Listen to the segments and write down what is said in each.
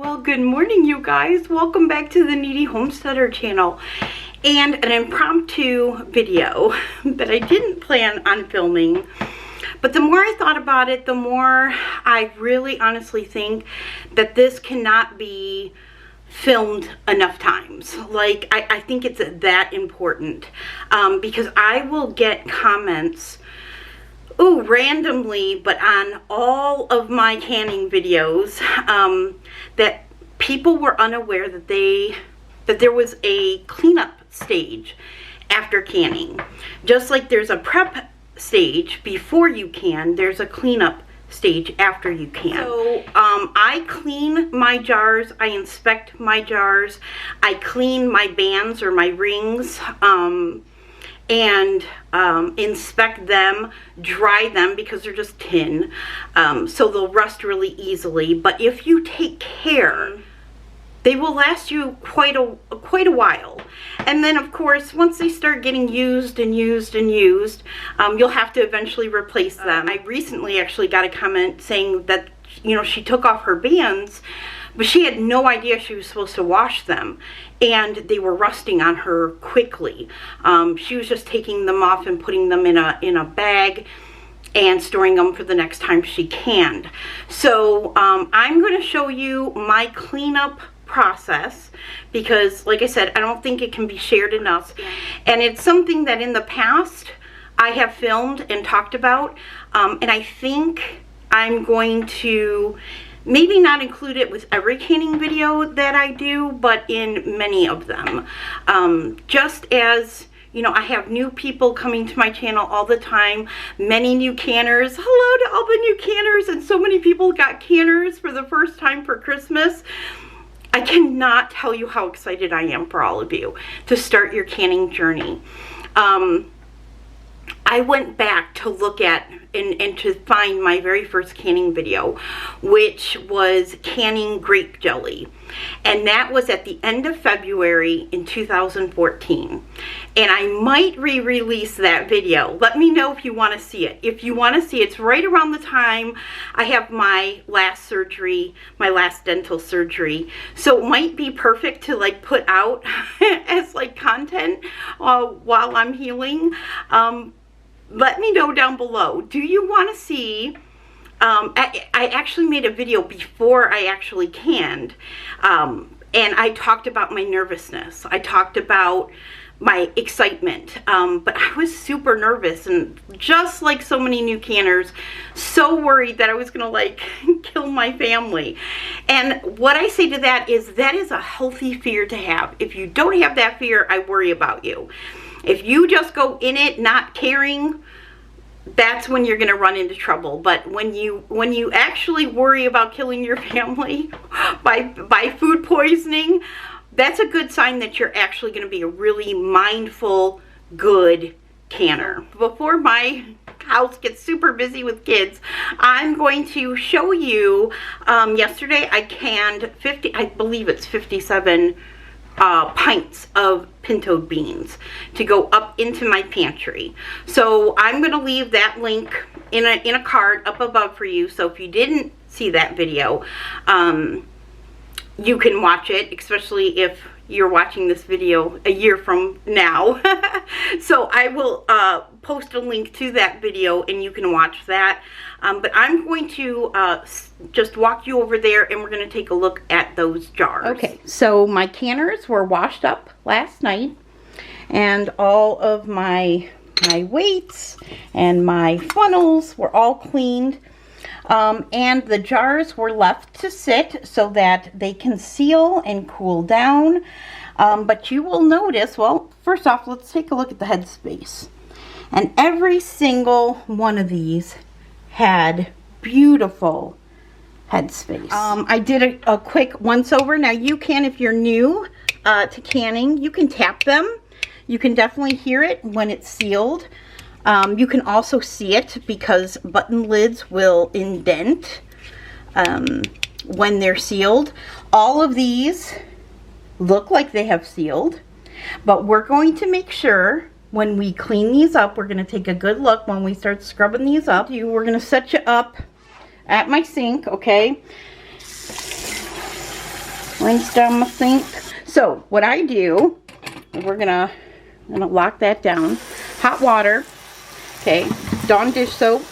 Well, good morning, you guys. Welcome back to the Kneady Homesteader channel and an impromptu video that I didn't plan on filming. But the more I thought about it, the more I really honestly think that this cannot be filmed enough times. Like, I think it's that important because I will get comments randomly, but on all of my canning videos, that people were unaware that there was a cleanup stage after canning. Just like there's a prep stage before you can, there's a cleanup stage after you can. So I clean my jars, I inspect my jars, I clean my bands or my rings, and inspect them, dry them because they're just tin, so they'll rust really easily. But if you take care, they will last you quite a while. And then of course, once they start getting used and used and used, you'll have to eventually replace them. I recently actually got a comment saying that, you know, she took off her bands, but she had no idea she was supposed to wash them, and they were rusting on her quickly. She was just taking them off and putting them in a bag and storing them for the next time she canned. So I'm going to show you my cleanup process because, like I said, I don't think it can be shared enough, and it's something that in the past I have filmed and talked about, and I think I'm going to maybe not include it with every canning video that I do, but in many of them. Just as, you know, I have new people coming to my channel all the time, many new canners. Hello to all the new canners, and so many people got canners for the first time for Christmas. I cannot tell you how excited I am for all of you to start your canning journey. I went back to look at and to find my very first canning video, which was canning grape jelly. And that was at the end of February in 2014. And I might re-release that video. Let me know if you want to see it. If you want to see it, it's right around the time I have my last surgery, my last dental surgery. So it might be perfect to like put out as like content while I'm healing. Let me know down below. Do you want to see, I actually made a video before I actually canned, and I talked about my nervousness. I talked about my excitement, but I was super nervous, and just like so many new canners, so worried that I was gonna like kill my family. And what I say to that is a healthy fear to have. If you don't have that fear, I worry about you. If you just go in it not caring, that's when you're going to run into trouble. But when you actually worry about killing your family by food poisoning, that's a good sign that you're actually going to be a really mindful, good canner. Before my house gets super busy with kids, I'm going to show you, yesterday I canned 50, I believe it's 57 pints of pinto beans to go up into my pantry. So I'm going to leave that link in a card up above for you. So if you didn't see that video, you can watch it, especially if you're watching this video a year from now. So I will post a link to that video and you can watch that. But I'm going to just walk you over there and we're going to take a look at those jars. Okay, so my canners were washed up last night, and all of my weights and my funnels were all cleaned. And the jars were left to sit so that they can seal and cool down. But you will notice, well, first off, let's take a look at the headspace. And every single one of these had beautiful headspace. I did a quick once over. Now you can, if you're new to canning, you can tap them. You can definitely hear it when it's sealed. You can also see it because button lids will indent when they're sealed. All of these look like they have sealed, but we're going to make sure when we clean these up, we're going to take a good look when we start scrubbing these up. We're going to set you up at my sink, okay? rinse down my sink. So what I do, I'm gonna lock that down. Hot water, okay, Dawn dish soap,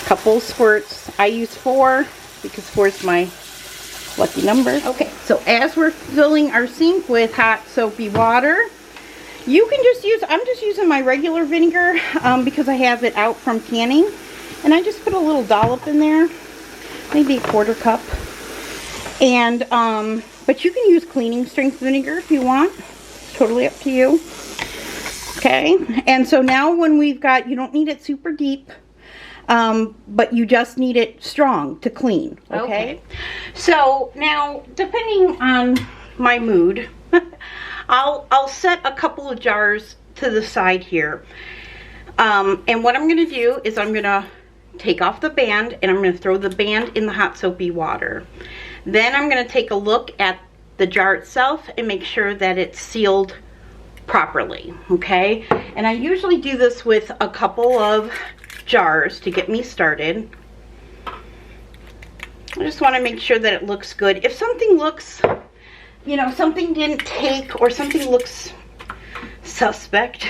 couple squirts. I use 4 because 4 is my lucky number. Okay, so as we're filling our sink with hot soapy water, you can just use, I'm just using my regular vinegar because I have it out from canning. And I just put a little dollop in there, maybe a 1/4 cup. And, but you can use cleaning strength vinegar if you want. Totally up to you. Okay, and so now when we've got, you don't need it super deep, but you just need it strong to clean. Okay. So now, depending on my mood, I'll set a couple of jars to the side here. And what I'm going to do is I'm going to take off the band and I'm going to throw the band in the hot soapy water. Then I'm going to take a look at the jar itself and make sure that it's sealed properly. Okay, and I usually do this with a couple of jars to get me started. I just want to make sure that it looks good. If something looks, you know, something didn't take or something looks suspect,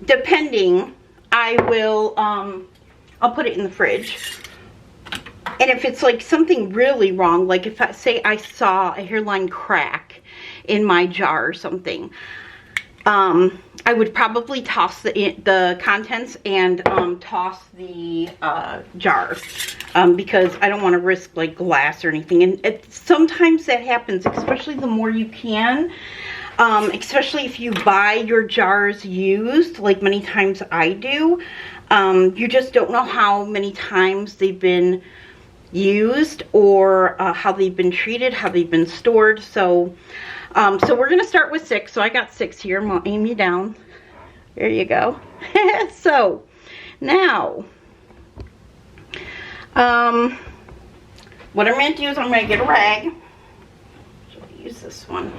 depending, I will, I'll put it in the fridge. And if it's like something really wrong, like if I say I saw a hairline crack in my jar or something, I would probably toss the contents and toss the jar because I don't want to risk like glass or anything. And sometimes that happens, especially the more you can, especially if you buy your jars used, like many times I do. You just don't know how many times they've been used or how they've been treated, how they've been stored. So so we're going to start with 6. So I got 6 here. I'm going to aim you down. There you go. So now what I'm going to do is I'm going to get a rag. So I'll use this one.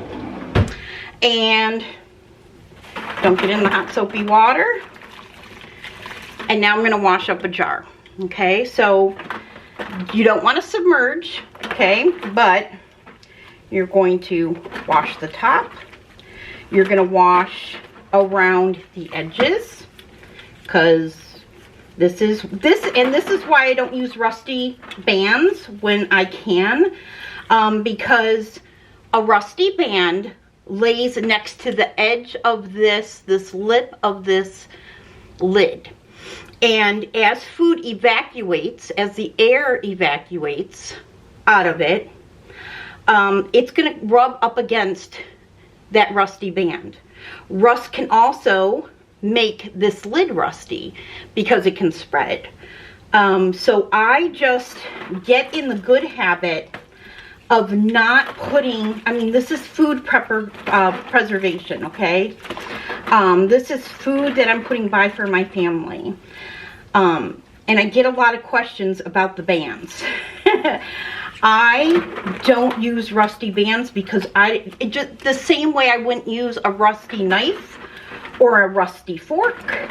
And dunk it in the hot soapy water. And now I'm going to wash up a jar. Okay, so you don't want to submerge, okay, but you're going to wash the top. You're going to wash around the edges because this is why I don't use rusty bands when I can, because a rusty band lays next to the edge of this lip of this lid. And as food evacuates, as the air evacuates out of it, it's going to rub up against that rusty band. Rust can also make this lid rusty because it can spread. So I just get in the good habit of not putting, I mean, this is food preservation, okay? This is food that I'm putting by for my family. And I get a lot of questions about the bands. I don't use rusty bands because just the same way I wouldn't use a rusty knife or a rusty fork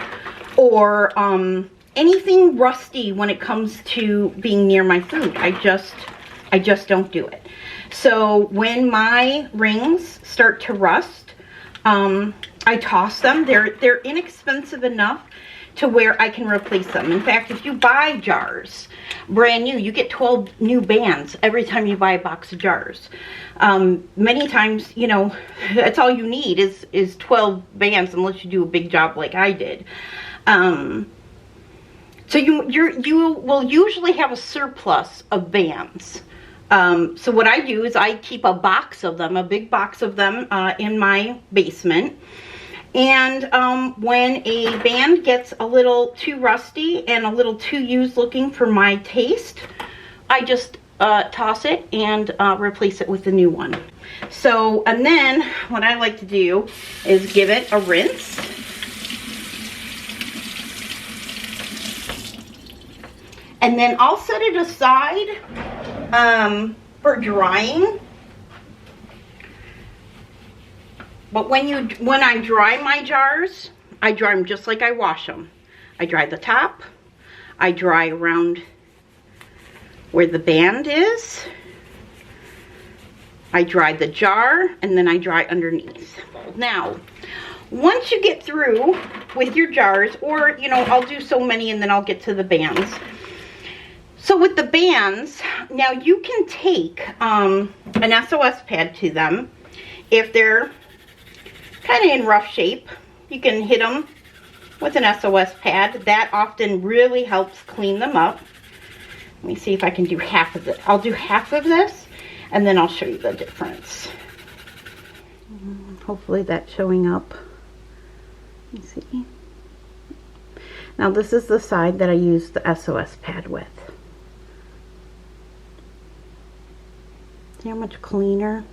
or anything rusty when it comes to being near my food. I just don't do it. So when my rings start to rust, I toss them. They're inexpensive enough to where I can replace them. In fact, if you buy jars brand new, you get 12 new bands every time you buy a box of jars. Many times, you know, that's all you need is 12 bands unless you do a big job like I did. So you will usually have a surplus of bands. So what I do is I keep a box of them, a big box of them in my basement. And when a band gets a little too rusty and a little too used looking for my taste, I just toss it and replace it with a new one. So, and then what I like to do is give it a rinse. And then I'll set it aside for drying. But when I dry my jars, I dry them just like I wash them. I dry the top, I dry around where the band is. I dry the jar, and then I dry underneath. Now, once you get through with your jars, or, you know, I'll do so many and then I'll get to the bands. So with the bands, now you can take an SOS pad to them. If they're kind of in rough shape, you can hit them with an SOS pad. That often really helps clean them up. Let me see if I can do half of it. I'll do half of this, and then I'll show you the difference. Hopefully that's showing up. Let me see. Now this is the side that I use the SOS pad with. See how much cleaner?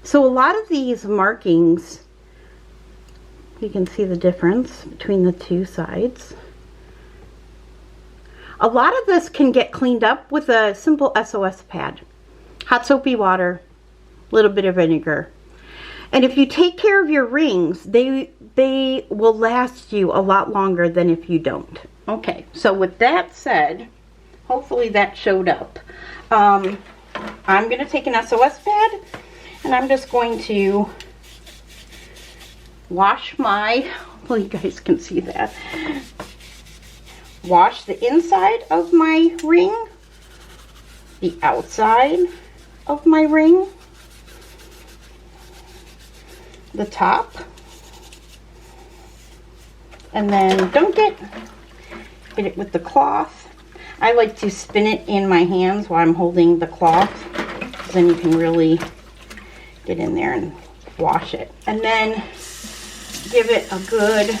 So a lot of these markings, you can see the difference between the two sides. A lot of this can get cleaned up with a simple SOS pad. Hot soapy water, a little bit of vinegar. And if you take care of your rings, they will last you a lot longer than if you don't. Okay, so with that said, hopefully that showed up. I'm going to take an SOS pad, and I'm just going to wash my, well, you guys can see that. Wash the inside of my ring, the outside of my ring, the top, and then don't get it with the cloth. I like to spin it in my hands while I'm holding the cloth, then you can really get in there and wash it. And then give it a good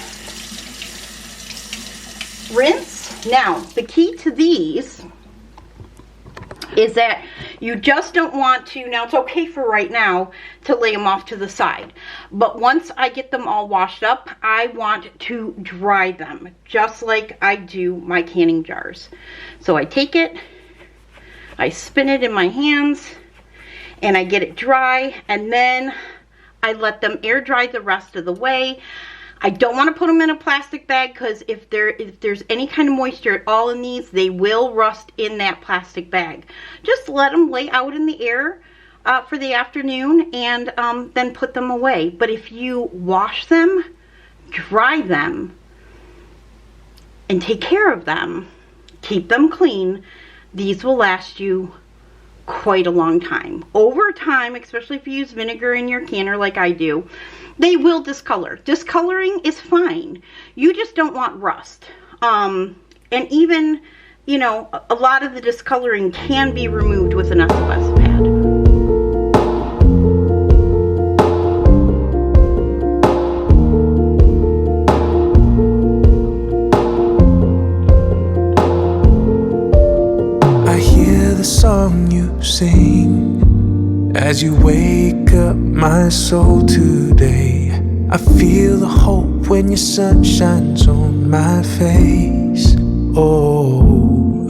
rinse. Now, the key to these is that you just don't want to, now it's okay for right now to lay them off to the side, but once I get them all washed up, I want to dry them just like I do my canning jars. So I take it, I spin it in my hands, and I get it dry, and then I let them air dry the rest of the way. I don't want to put them in a plastic bag because if there's any kind of moisture at all in these, they will rust in that plastic bag. Just let them lay out in the air for the afternoon, and then put them away. But if you wash them, dry them, and take care of them, keep them clean, these will last you quite a long time. Over time, especially if you use vinegar in your canner like I do, they will discolor. Discoloring is fine. You just don't want rust. And even, you know, a lot of the discoloring can be removed with an SOS pad. I hear the song you sing as you wake up my soul today. I feel the hope when your sun shines on my face. Oh,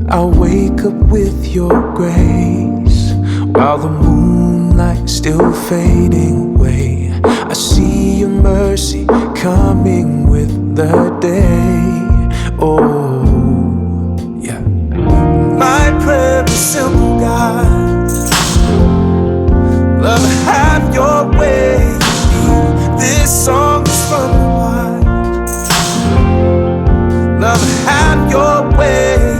I wake up with your grace while the moonlight's still fading away. I see your mercy coming with the day. Oh, yeah. My prayer is simple, God. Love, have your way. This song is from the heart. Love, have your way.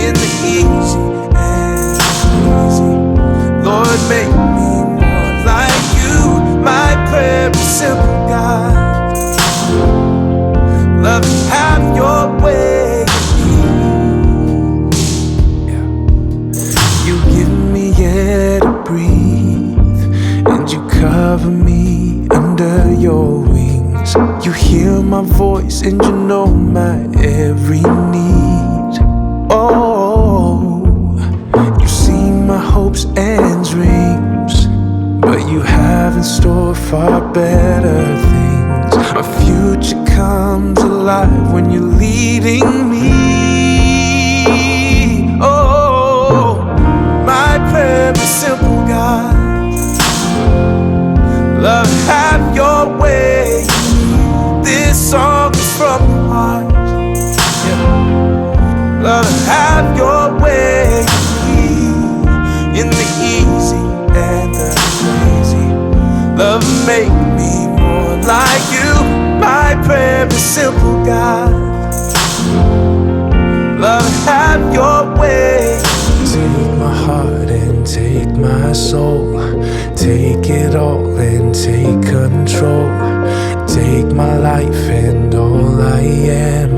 In the easy and easy. Lord, make me more like you. My prayer is simple, God. Love, have your way. Yeah. You give me air to breathe, and you cover me under your wings. You hear my voice and you know my every need. Oh, you see my hopes and dreams, but you have in store far better things. My future comes alive when you're leading me. Oh, my prayer is simple, God. Love, have your way. This song is from the heart. Yeah. have your way in the easy and the crazy. Love, make me more like you. My prayer is simple, God. Love, have your way. Take my heart and take my soul. Take it all and take control. Take my life and all I am.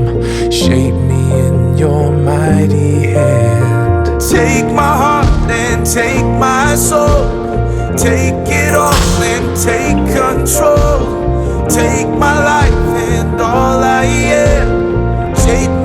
Shape me in your mighty hand. Take my heart and take my soul. Take it all and take control. Take my life and all I am. Shape